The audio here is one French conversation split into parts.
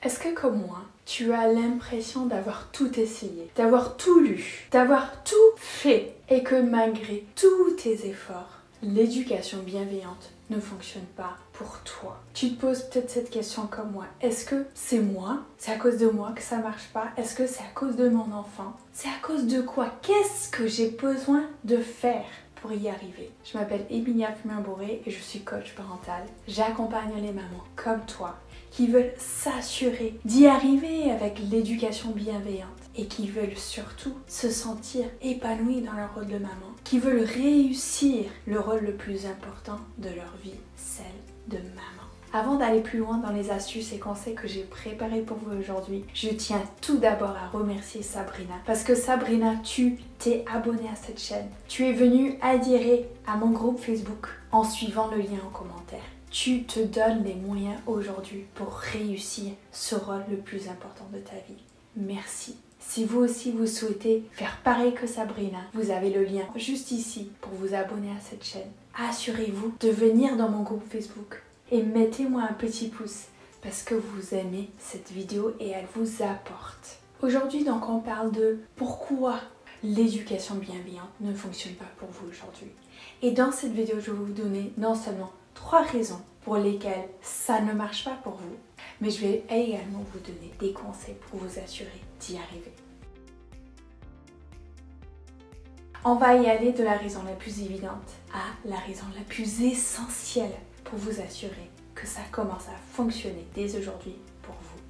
Est-ce que comme moi, tu as l'impression d'avoir tout essayé, d'avoir tout lu, d'avoir tout fait et que malgré tous tes efforts, l'éducation bienveillante ne fonctionne pas pour toi? Tu te poses peut-être cette question comme moi. Est-ce que c'est moi? C'est à cause de moi que ça marche pas? Est-ce que c'est à cause de mon enfant? C'est à cause de quoi? Qu'est-ce que j'ai besoin de faire pour y arriver? Je m'appelle Emilia Fumain-Bourré et je suis coach parental. J'accompagne les mamans comme toi qui veulent s'assurer d'y arriver avec l'éducation bienveillante et qui veulent surtout se sentir épanouies dans leur rôle de maman, qui veulent réussir le rôle le plus important de leur vie, celle de maman. Avant d'aller plus loin dans les astuces et conseils que j'ai préparés pour vous aujourd'hui, je tiens tout d'abord à remercier Sabrina. Parce que Sabrina, tu t'es abonnée à cette chaîne. Tu es venue adhérer à mon groupe Facebook en suivant le lien en commentaire. Tu te donnes les moyens aujourd'hui pour réussir ce rôle le plus important de ta vie. Merci. Si vous aussi vous souhaitez faire pareil que Sabrina, vous avez le lien juste ici pour vous abonner à cette chaîne. Assurez-vous de venir dans mon groupe Facebook et mettez-moi un petit pouce parce que vous aimez cette vidéo et elle vous apporte. Aujourd'hui donc on parle de pourquoi l'éducation bienveillante ne fonctionne pas pour vous aujourd'hui. Et dans cette vidéo je vais vous donner non seulement 3 raisons pour lesquelles ça ne marche pas pour vous, mais je vais également vous donner des conseils pour vous assurer d'y arriver. On va y aller de la raison la plus évidente à la raison la plus essentielle pour vous assurer que ça commence à fonctionner dès aujourd'hui pour vous.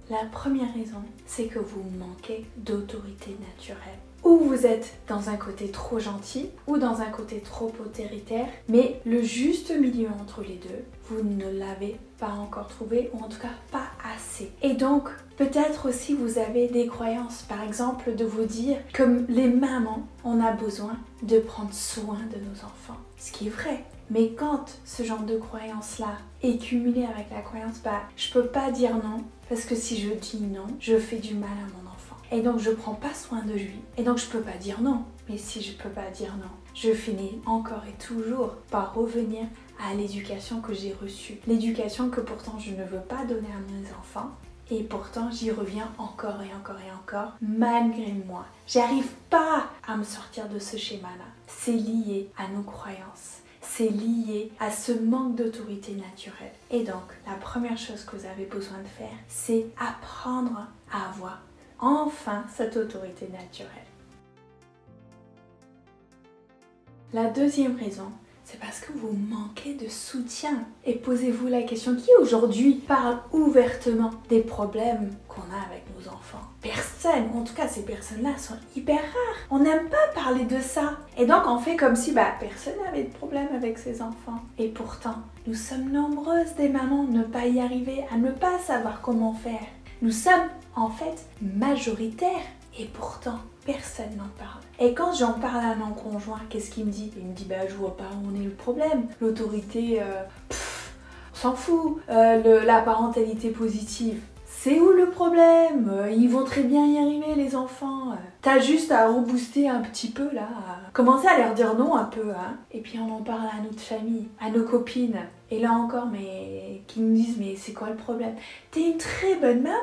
La première raison, c'est que vous manquez d'autorité naturelle. Ou vous êtes dans un côté trop gentil ou dans un côté trop autoritaire, mais le juste milieu entre les deux, vous ne l'avez pas encore trouvé ou en tout cas pas assez. Et donc, peut-être aussi vous avez des croyances, par exemple de vous dire que les mamans, on a besoin de prendre soin de nos enfants. Ce qui est vrai. Mais quand ce genre de croyance-là est cumulé avec la croyance, je peux pas dire non, parce que si je dis non, je fais du mal à mon enfant. Et donc je prends pas soin de lui. Et donc je peux pas dire non. Mais si je peux pas dire non, je finis encore et toujours par revenir à l'éducation que j'ai reçue. L'éducation que pourtant je ne veux pas donner à mes enfants. Et pourtant j'y reviens encore et encore et encore, malgré moi. J'arrive pas à me sortir de ce schéma-là. C'est lié à nos croyances. C'est lié à ce manque d'autorité naturelle. Et donc, la première chose que vous avez besoin de faire, c'est apprendre à avoir enfin cette autorité naturelle. La deuxième raison, c'est parce que vous manquez de soutien. Et posez-vous la question, qui aujourd'hui parle ouvertement des problèmes qu'on a avec nos enfants? Personne, en tout cas ces personnes-là sont hyper rares. On n'aime pas parler de ça. Et donc on fait comme si personne n'avait de problème avec ses enfants. Et pourtant, nous sommes nombreuses des mamans à ne pas y arriver, à ne pas savoir comment faire. Nous sommes en fait majoritaires et pourtant personne n'en parle. Et quand j'en parle à mon conjoint, qu'est-ce qu'il me dit? Il me dit je vois pas où est le problème. L'autorité, on s'en fout. La parentalité positive, c'est où le problème? Ils vont très bien y arriver les enfants. T'as juste à rebooster un petit peu là, à commencer à leur dire non un peu. Et puis on en parle à notre famille, à nos copines. Et là encore, qui nous disent mais c'est quoi le problème? T'es une très bonne maman.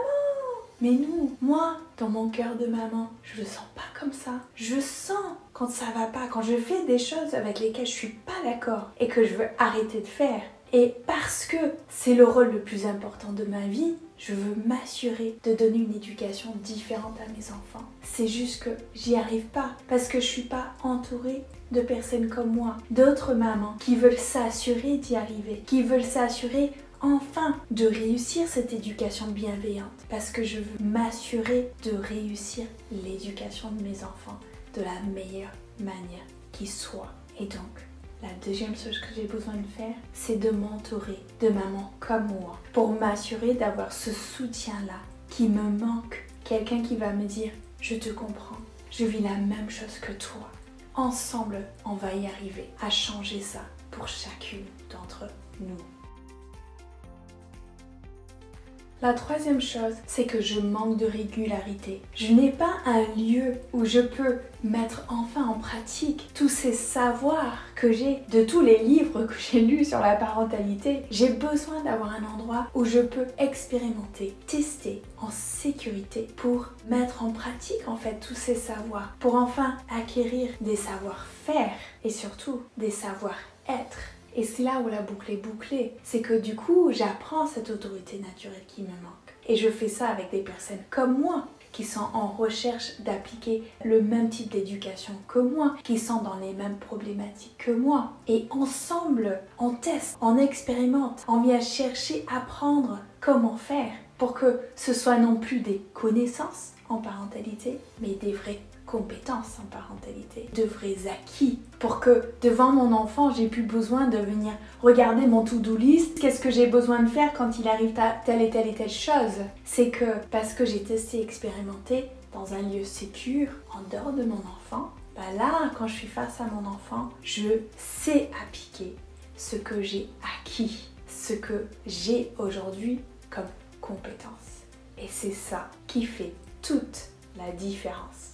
Mais nous, moi, dans mon cœur de maman, je le sens pas comme ça. Je sens quand ça va pas, quand je fais des choses avec lesquelles je suis pas d'accord et que je veux arrêter de faire. Et parce que c'est le rôle le plus important de ma vie, je veux m'assurer de donner une éducation différente à mes enfants. C'est juste que j'y arrive pas parce que je suis pas entourée de personnes comme moi, d'autres mamans qui veulent s'assurer d'y arriver, qui veulent s'assurer enfin de réussir cette éducation bienveillante parce que je veux m'assurer de réussir l'éducation de mes enfants de la meilleure manière qui soit. Et donc, la deuxième chose que j'ai besoin de faire, c'est de m'entourer de mamans comme moi pour m'assurer d'avoir ce soutien-là qui me manque. Quelqu'un qui va me dire « Je te comprends, je vis la même chose que toi. Ensemble, on va y arriver à changer ça pour chacune d'entre nous. » La troisième chose, c'est que je manque de régularité. Je n'ai pas un lieu où je peux mettre enfin en pratique tous ces savoirs que j'ai de tous les livres que j'ai lus sur la parentalité. J'ai besoin d'avoir un endroit où je peux expérimenter, tester en sécurité pour mettre en pratique en fait tous ces savoirs, pour enfin acquérir des savoir-faire et surtout des savoir-être. Et c'est là où la boucle est bouclée. C'est que du coup, j'apprends cette autorité naturelle qui me manque. Et je fais ça avec des personnes comme moi, qui sont en recherche d'appliquer le même type d'éducation que moi, qui sont dans les mêmes problématiques que moi. Et ensemble, on teste, on expérimente, on vient chercher à apprendre comment faire pour que ce soit non plus des connaissances en parentalité, mais des vraies compétences en parentalité, de vrais acquis, pour que devant mon enfant, j'ai plus besoin de venir regarder mon to-do list, qu'est-ce que j'ai besoin de faire quand il arrive telle et telle chose. C'est que parce que j'ai testé et expérimenté dans un lieu sécur, en dehors de mon enfant, bah là, quand je suis face à mon enfant, je sais appliquer ce que j'ai acquis, ce que j'ai aujourd'hui comme compétence. Et c'est ça qui fait toute la différence.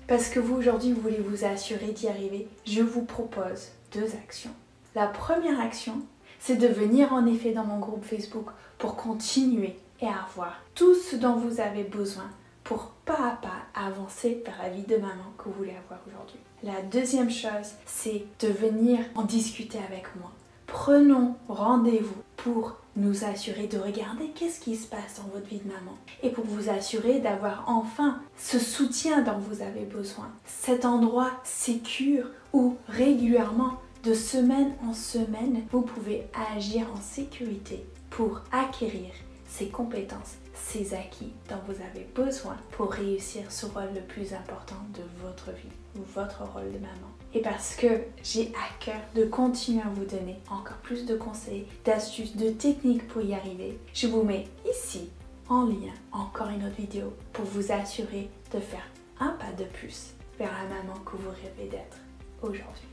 Parce que vous aujourd'hui, vous voulez vous assurer d'y arriver, je vous propose 2 actions. La première action, c'est de venir en effet dans mon groupe Facebook pour continuer et avoir tout ce dont vous avez besoin pour pas à pas avancer vers la vie de maman que vous voulez avoir aujourd'hui. La deuxième chose, c'est de venir en discuter avec moi. Prenons rendez-vous pour nous assurer de regarder qu'est-ce qui se passe dans votre vie de maman et pour vous assurer d'avoir enfin ce soutien dont vous avez besoin. Cet endroit sécure où régulièrement, de semaine en semaine, vous pouvez agir en sécurité pour acquérir ces compétences, ces acquis dont vous avez besoin pour réussir ce rôle le plus important de votre vie, ou votre rôle de maman. Et parce que j'ai à cœur de continuer à vous donner encore plus de conseils, d'astuces, de techniques pour y arriver, je vous mets ici en lien encore une autre vidéo pour vous assurer de faire un pas de plus vers la maman que vous rêvez d'être aujourd'hui.